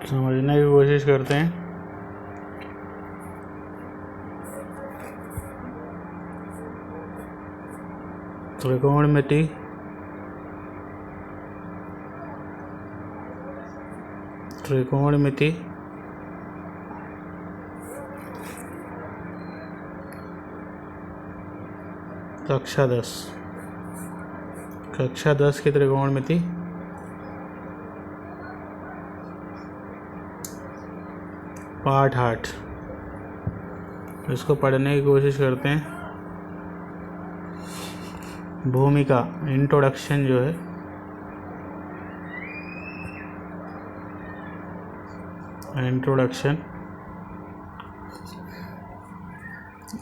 समझने की कोशिश करते हैं। त्रिकोणमिति त्रिकोणमिति कक्षा 10 की त्रिकोणमिति पाठ 8। इसको पढ़ने की कोशिश करते हैं। भूमिका इंट्रोडक्शन जो है, इंट्रोडक्शन।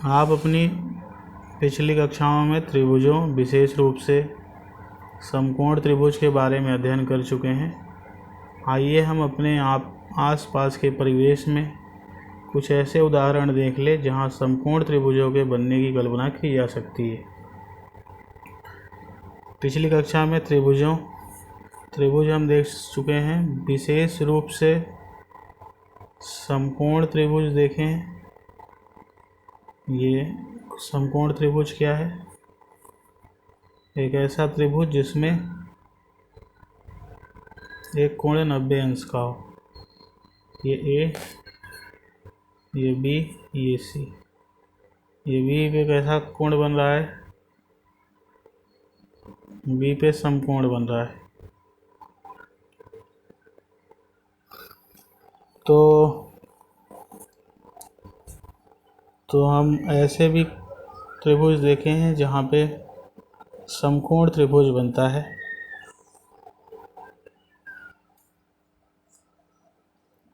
आप अपनी पिछली कक्षाओं में त्रिभुजों, विशेष रूप से समकोण त्रिभुज के बारे में अध्ययन कर चुके हैं। आइए हम अपने आसपास के परिवेश में कुछ ऐसे उदाहरण देख ले जहां समकोण त्रिभुजों के बनने की कल्पना की जा सकती है। पिछली कक्षा में त्रिभुज हम देख चुके हैं। विशेष रूप से समकोण त्रिभुज देखे हैं। ये समकोण त्रिभुज क्या है? एक ऐसा त्रिभुज जिसमें एक कोण 90 अंश का हो। ये ए, ये बी, ये सी। ये बी पे कैसा कोण बन रहा है? बी पे समकोण बन रहा है। तो हम ऐसे भी त्रिभुज देखे हैं जहाँ पे समकोण त्रिभुज बनता है।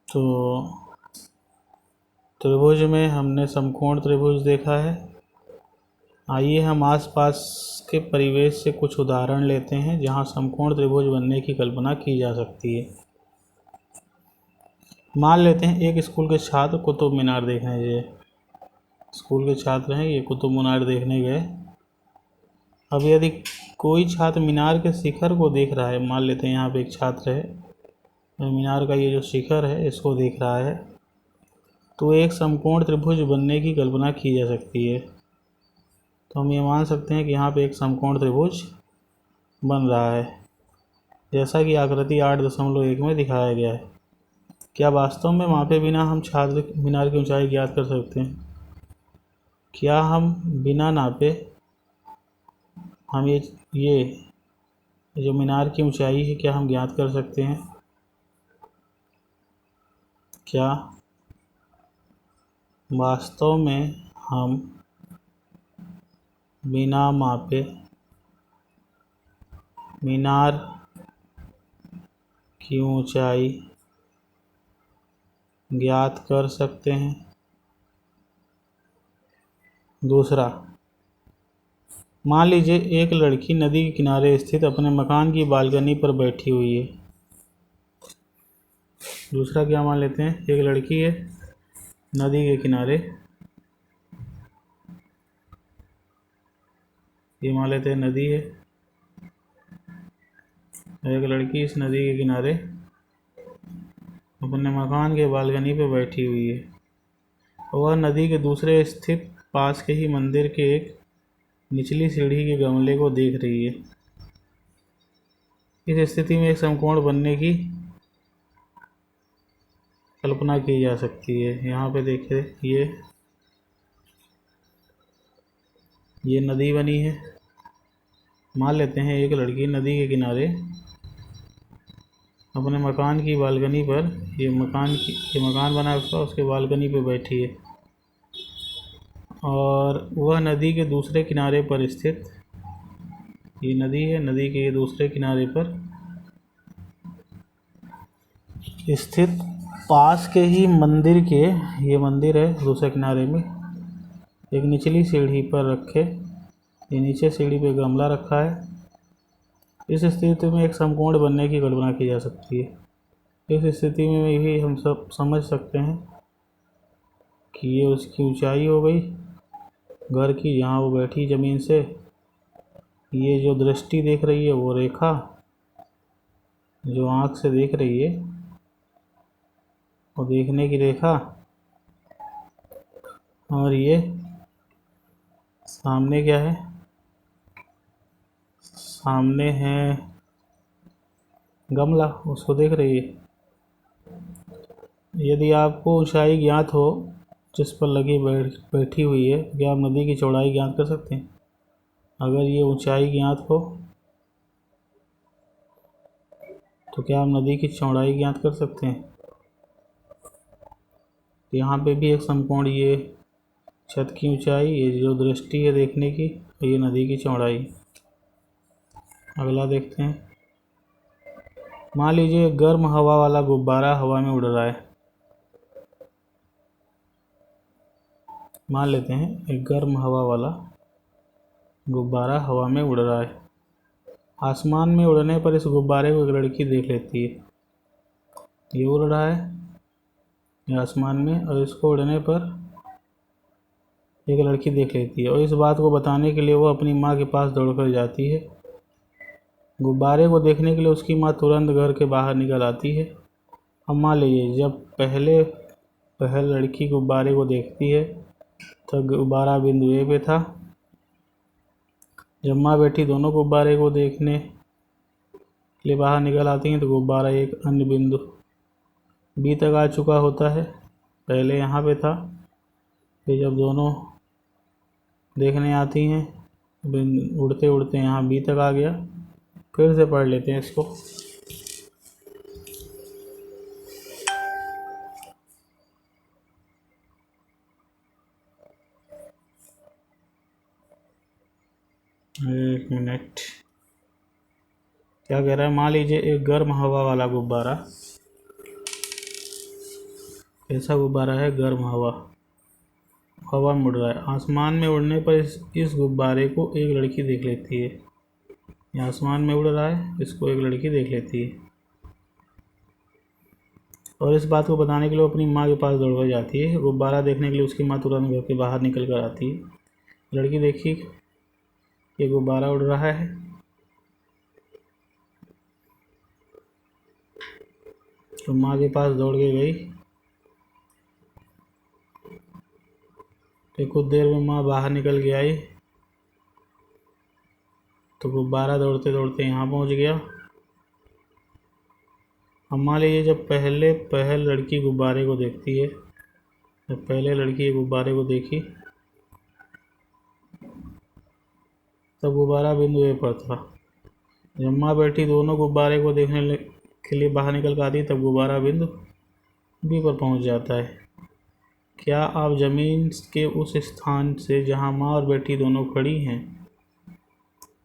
तो त्रिभुज में हमने समकोण त्रिभुज देखा है। आइए हम आसपास के परिवेश से कुछ उदाहरण लेते हैं जहाँ समकोण त्रिभुज बनने की कल्पना की जा सकती है। मान लेते हैं एक स्कूल के छात्र कुतुब मीनार देखने गए। स्कूल के छात्र हैं, ये कुतुब मीनार देखने गए। अब यदि कोई छात्र मीनार के शिखर को देख रहा है, मान लेते हैं यहाँ पे एक छात्र है, मीनार का ये जो शिखर है इसको देख रहा है, तो एक समकोण त्रिभुज बनने की कल्पना की जा सकती है। तो हम ये मान सकते हैं कि यहाँ पे एक समकोण त्रिभुज बन रहा है, जैसा कि आकृति 8.1 में दिखाया गया है। क्या वास्तव में मापे बिना हम छात्र मीनार की ऊंचाई ज्ञात कर सकते हैं? क्या हम बिना नापे हम ये जो मीनार की ऊंचाई है क्या हम ज्ञात कर सकते हैं? क्या वास्तव में हम बिना मापे मीनार की ऊंचाई ज्ञात कर सकते हैं? दूसरा, मान लीजिए एक लड़की नदी के किनारे स्थित अपने मकान की बालकनी पर बैठी हुई है। दूसरा क्या मान लेते हैं? एक लड़की है नदी के किनारे, ये मान लेते हैं नदी है। एक लड़की इस नदी के किनारे अपने मकान के बालकनी पर बैठी हुई है। वह नदी के दूसरे स्थित पास के ही मंदिर के एक निचली सीढ़ी के गमले को देख रही है। इस स्थिति में एक समकोण बनने की कल्पना की जा सकती है। यहाँ पे देखिए ये नदी बनी है। मान लेते हैं एक लड़की नदी के किनारे अपने मकान की बालकनी पर, ये मकान बना है उसका, उसके बालकनी पे बैठी है और वह नदी के दूसरे किनारे पर स्थित, ये नदी है, नदी के दूसरे किनारे पर स्थित पास के ही मंदिर के, ये मंदिर है दूसरे किनारे में, एक निचली सीढ़ी पर रखे, ये नीचे सीढ़ी पे गमला रखा है। इस स्थिति में एक समकोण बनने की कल्पना की जा सकती है। इस स्थिति में भी हम सब समझ सकते हैं कि ये उसकी ऊंचाई हो गई घर की, जहाँ वो बैठी ज़मीन से। ये जो दृष्टि देख रही है वो रेखा जो आँख से देख रही है, और देखने की रेखा, और ये सामने क्या है, सामने है गमला, उसको देख रही है। यदि आपको ऊंचाई ज्ञात हो जिस पर लगी बैठी हुई है, क्या आप नदी की चौड़ाई ज्ञात कर सकते हैं? अगर ये ऊंचाई ज्ञात हो तो क्या आप नदी की चौड़ाई ज्ञात कर सकते हैं? तो यहाँ पे भी एक समकोण, ये छत की ऊंचाई, ये जो दृष्टि है देखने की, और ये नदी की चौड़ाई। अगला देखते हैं। मान लीजिए गर्म हवा वाला गुब्बारा हवा में उड़ रहा है। मान लेते हैं एक गर्म हवा वाला गुब्बारा हवा में उड़ रहा है। आसमान में उड़ने पर इस गुब्बारे को एक लड़की देख लेती है। ये उड़ रहा है ये आसमान में, और इसको उड़ने पर एक लड़की देख लेती है, और इस बात को बताने के लिए वो अपनी माँ के पास दौड़कर जाती है। गुब्बारे को देखने के लिए उसकी माँ तुरंत घर के बाहर निकल आती है। अब मान लीजिए जब पहल लड़की गुब्बारे को देखती है तब गुब्बारा बिंदु ए पे था। जब माँ बेटी दोनों गुब्बारे को देखने के लिए बाहर निकल आती हैं तो गुब्बारा एक अन्य बिंदु बी तक आ चुका होता है। पहले यहाँ पे था, फिर जब दोनों देखने आती हैं उड़ते उड़ते यहाँ बी तक आ गया। फिर से पढ़ लेते हैं इसको। एक मिनट, क्या कह रहा है? मान लीजिए एक गर्म हवा वाला गुब्बारा, ऐसा गुब्बारा है, गर्म हवा में उड़ रहा है। आसमान में उड़ने पर इस गुब्बारे को एक लड़की देख लेती है। ये आसमान में उड़ रहा है, इसको एक लड़की देख लेती है, और इस बात को बताने के लिए वो अपनी माँ के पास दौड़ जाती है। गुब्बारा देखने के लिए उसकी माँ तुरंत घर के बाहर निकल कर आती है। लड़की देखी ये गुब्बारा उड़ रहा है, तो माँ के पास दौड़ के गई। फिर कुछ देर में माँ बाहर निकल के आई तो गुब्बारा दौड़ते दौड़ते यहाँ पहुँच गया। अब मान लीजिए जब पहल लड़की गुब्बारे को देखती है, जब पहले लड़की गुब्बारे को देखी तब गुब्बारा बिंदु ए पर था। जब माँ बेटी दोनों गुब्बारे को देखने के लिए बाहर निकल कर आती तब गुब्बारा बिंदु बी पर पहुँच जाता है। क्या आप ज़मीन के उस स्थान से जहाँ माँ और बेटी दोनों खड़ी हैं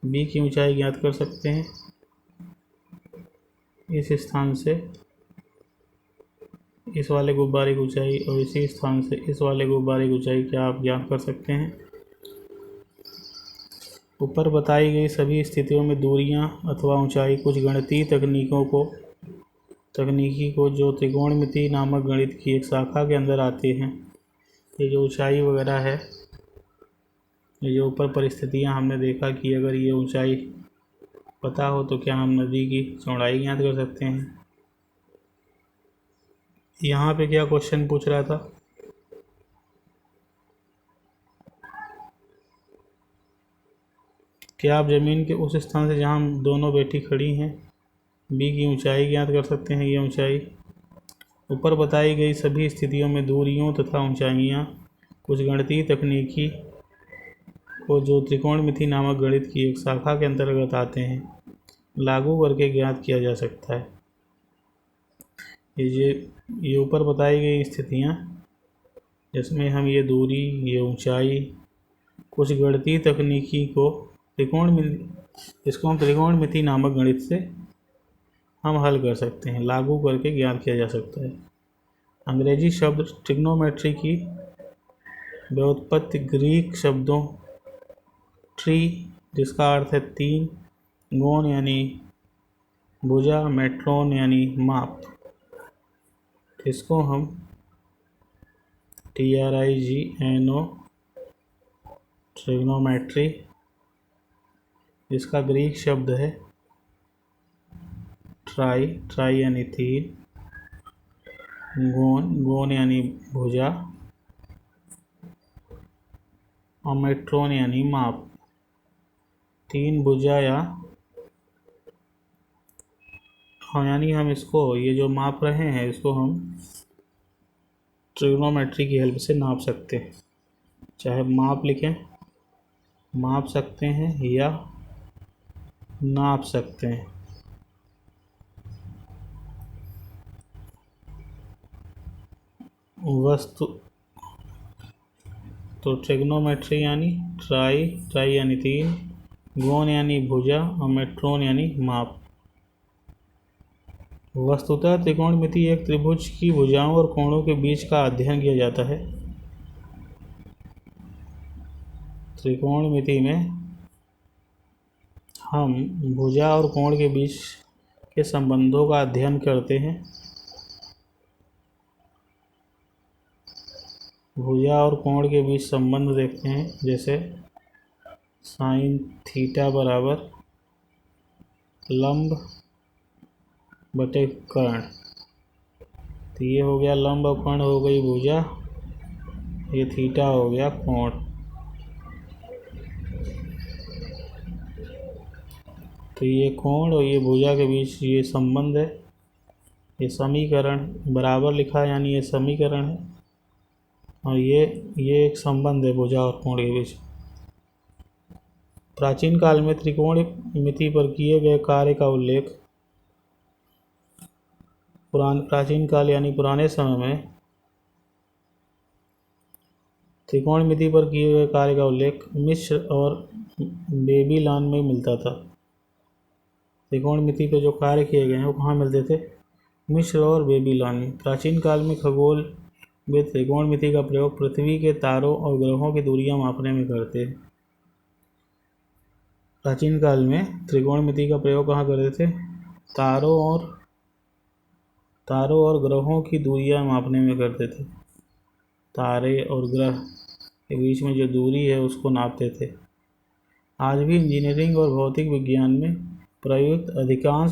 बी की ऊंचाई ज्ञात कर सकते हैं? इस स्थान से इस वाले गुब्बारे की ऊंचाई और इसी स्थान से इस वाले गुब्बारे की ऊंचाई क्या आप ज्ञात कर सकते हैं? ऊपर बताई गई सभी स्थितियों में दूरियां अथवा ऊंचाई कुछ गणितीय तकनीकी को जो त्रिकोणमिति नामक गणित की एक शाखा के अंदर आते हैं। ये जो ऊंचाई वगैरह है, ये जो ऊपर परिस्थितियां हमने देखा कि अगर ये ऊंचाई पता हो तो क्या हम नदी की चौड़ाई ज्ञात कर सकते हैं। यहाँ पे क्या क्वेश्चन पूछ रहा था? क्या आप ज़मीन के उस स्थान से जहाँ दोनों बेटी खड़ी हैं बी की ऊंचाई ज्ञात कर सकते हैं? ये ऊंचाई ऊपर बताई गई सभी स्थितियों में दूरियों तथा ऊंचाइयाँ कुछ गणितीय तकनीकी को जो त्रिकोणमिति नामक गणित की एक शाखा के अंतर्गत आते हैं लागू करके ज्ञात किया जा सकता है। ये ऊपर बताई गई स्थितियाँ जिसमें हम ये दूरी, ये ऊंचाई कुछ गणितीय तकनीकी को इसको हम त्रिकोणमिति नामक गणित से हम हल कर सकते हैं, लागू करके ज्ञात किया जा सकता है। अंग्रेजी शब्द ट्रिग्नोमेट्री की व्युत्पत्ति ग्रीक शब्दों ट्री जिसका अर्थ है तीन, गोन यानी भुजा, मेट्रोन यानी माप, इसको हम TRIGNO ट्रिग्नोमेट्री जिसका ग्रीक शब्द है ट्राई यानी तीन, गोन यानी भुजा, ओमेट्रॉन यानी माप। 3 भुजा या यानी हम इसको, ये जो माप रहे हैं इसको हम ट्रिग्नोमेट्री की हेल्प से नाप सकते हैं। चाहे माप लिखें, माप सकते हैं या नाप सकते हैं। वस्तु तो ट्रिग्नोमेट्री यानी ट्राई यानी 3, गोन यानी भुजा और मेट्रोन यानी माप। वस्तुतः त्रिकोणमिति एक त्रिभुज की भुजाओं और कोणों के बीच का अध्ययन किया जाता है। त्रिकोणमिति में हम भुजा और कोण के बीच के संबंधों का अध्ययन करते हैं। भुजा और कोण के बीच संबंध देखते हैं, जैसे साइन थीटा बराबर लंब बटे कर्ण। तो ये हो गया लंब और कर्ण हो गई भुजा, ये थीटा हो गया कोण। तो ये कोण और ये भुजा के बीच ये संबंध है, ये समीकरण बराबर लिखा है यानी ये समीकरण है, और ये एक संबंध है भुजा और कोण के बीच। प्राचीन काल में त्रिकोणमिति पर किए गए कार्य का उल्लेख प्राचीन काल यानी पुराने समय में त्रिकोणमिति पर किए गए कार्य का उल्लेख मिस्र और बेबीलोन में मिलता था। त्रिकोणमिति पर जो कार्य किए गए हैं वो कहाँ मिलते थे? मिस्र और बेबीलोन में। प्राचीन काल में खगोल में त्रिकोणमिति का प्रयोग पृथ्वी के तारों और ग्रहों की दूरियां मापने में करते हैं। प्राचीन काल में त्रिकोणमिति का प्रयोग कहाँ करते थे? तारों और ग्रहों की दूरियां मापने में करते थे। तारे और ग्रह के बीच में जो दूरी है उसको नापते थे। आज भी इंजीनियरिंग और भौतिक विज्ञान में प्रयुक्त अधिकांश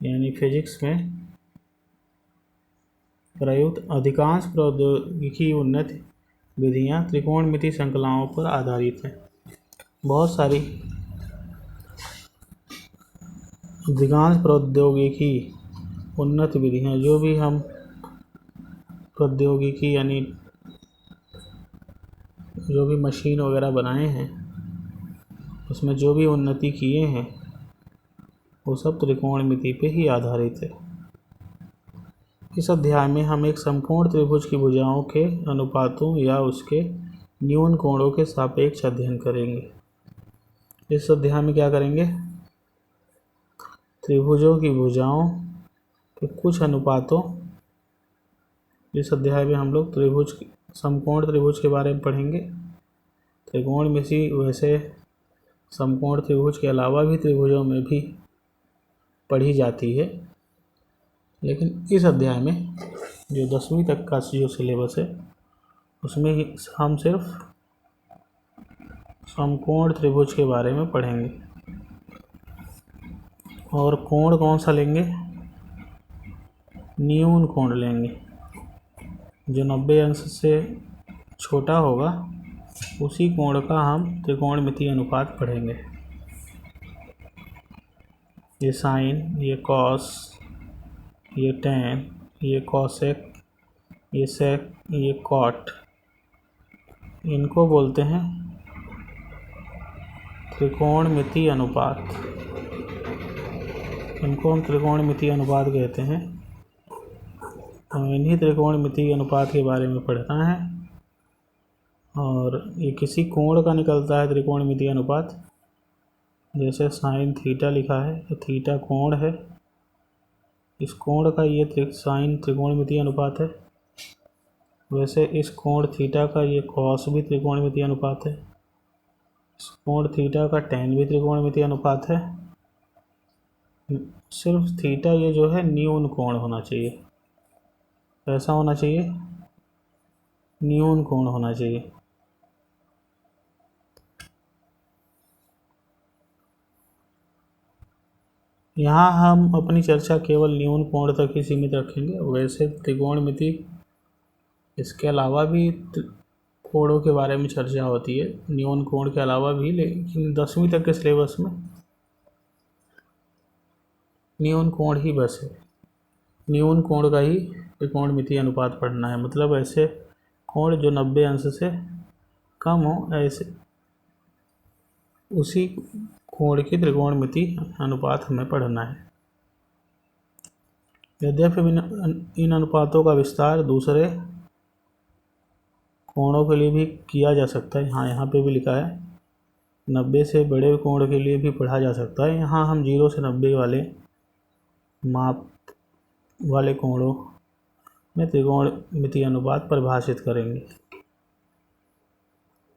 यानी फिजिक्स में प्रयुक्त अधिकांश प्रौद्योगिकी उन्नत विधियां त्रिकोणमिति श्रृंखलाओं पर आधारित हैं। बहुत सारी अधिकांश प्रौद्योगिकी उन्नत विधियां, जो भी हम प्रौद्योगिकी यानी जो भी मशीन वगैरह बनाए हैं उसमें जो भी उन्नति किए हैं वो सब त्रिकोणमिति पे ही आधारित है। इस अध्याय में हम एक समकोण त्रिभुज की भुजाओं के अनुपातों या उसके न्यून कोणों के सापेक्ष अध्ययन करेंगे। इस अध्याय में क्या करेंगे? त्रिभुजों की भुजाओं के कुछ अनुपातों। इस अध्याय में हम लोग समकोण त्रिभुज के बारे में पढ़ेंगे। त्रिकोणमिति वैसे समकोण त्रिभुज के अलावा भी त्रिभुजों में भी पढ़ी जाती है, लेकिन इस अध्याय में जो 10वीं तक का जो सिलेबस है उसमें ही हम सिर्फ समकोण त्रिभुज के बारे में पढ़ेंगे। और कोण कौन सा लेंगे? न्यून कोण लेंगे। जो 90 अंश से छोटा होगा उसी कोण का हम त्रिकोणमिति अनुपात पढ़ेंगे। ये साइन, ये कॉस, ये टैन, ये कॉसेक, ये सेक, ये कॉट, इनको बोलते हैं त्रिकोणमिति अनुपात। इनको हम त्रिकोणमिति अनुपात कहते हैं। हम इन्हीं त्रिकोणमिति अनुपात के बारे में पढ़ना है। और ये किसी कोण का निकलता है त्रिकोणमिति अनुपात। जैसे साइन थीटा लिखा है तो थीटा कोण है, इस कोण का ये साइन त्रिकोणमिति अनुपात है। वैसे इस कोण थीटा का ये कॉस भी त्रिकोणमिति अनुपात है। इस कोण थीटा का टैन भी त्रिकोणमिति अनुपात है। सिर्फ थीटा ये जो है न्यून कोण होना चाहिए। कैसा होना चाहिए? न्यून कोण होना चाहिए। यहाँ हम अपनी चर्चा केवल न्यून कोण तक ही सीमित रखेंगे। वैसे त्रिकोणमिति इसके अलावा भी कोणों के बारे में चर्चा होती है, न्यून कोण के अलावा भी, लेकिन 10वीं तक के सिलेबस में न्यून कोण ही बस है। न्यून कोण का ही त्रिकोणमिति अनुपात पढ़ना है, मतलब ऐसे कोण जो 90 अंश से कम हो, ऐसे उसी कोण की त्रिकोणमिति अनुपात हमें पढ़ना है। यद्यपि इन अनुपातों का विस्तार दूसरे कोणों के लिए भी किया जा सकता है। हाँ, यहाँ पे भी लिखा है 90 से बड़े कोण के लिए भी पढ़ा जा सकता है। यहाँ हम 0 से 90 वाले माप वाले कोणों में त्रिकोणमिति अनुपात परिभाषित करेंगे।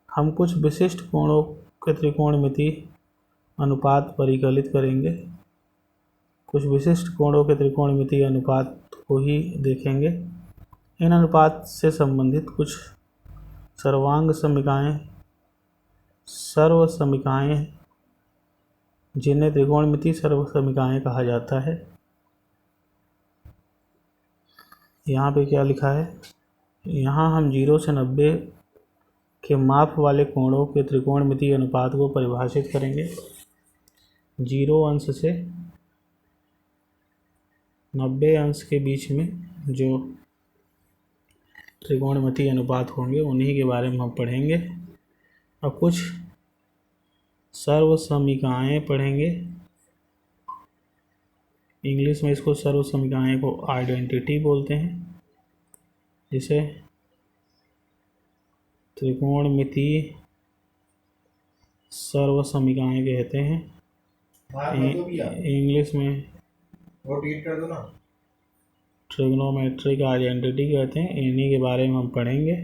हम कुछ विशिष्ट कोणों के त्रिकोणमिति अनुपात परिकलित करेंगे। कुछ विशिष्ट कोणों के त्रिकोणमिति अनुपात को ही देखेंगे। इन अनुपात से संबंधित कुछ सर्वसमीकाएं जिन्हें त्रिकोणमिति सर्वसमीकाएं कहा जाता है। यहाँ पे क्या लिखा है, यहाँ हम 0 से 90 के माप वाले कोणों के त्रिकोणमिति अनुपात को परिभाषित करेंगे। 0 अंश से 90 अंश के बीच में जो त्रिकोणमिति अनुपात होंगे उन्हीं के बारे में हम पढ़ेंगे। और कुछ सर्वसमीकाएं पढ़ेंगे। इंग्लिश में इसको सर्वसमीकाएं को आइडेंटिटी बोलते हैं, जिसे त्रिकोणमिति सर्वसमीकाएं कहते हैं। इंग्लिश में ट्रिग्नोमेट्रिक आइडेंटिटी कहते हैं। इन्हीं के बारे में हम पढ़ेंगे।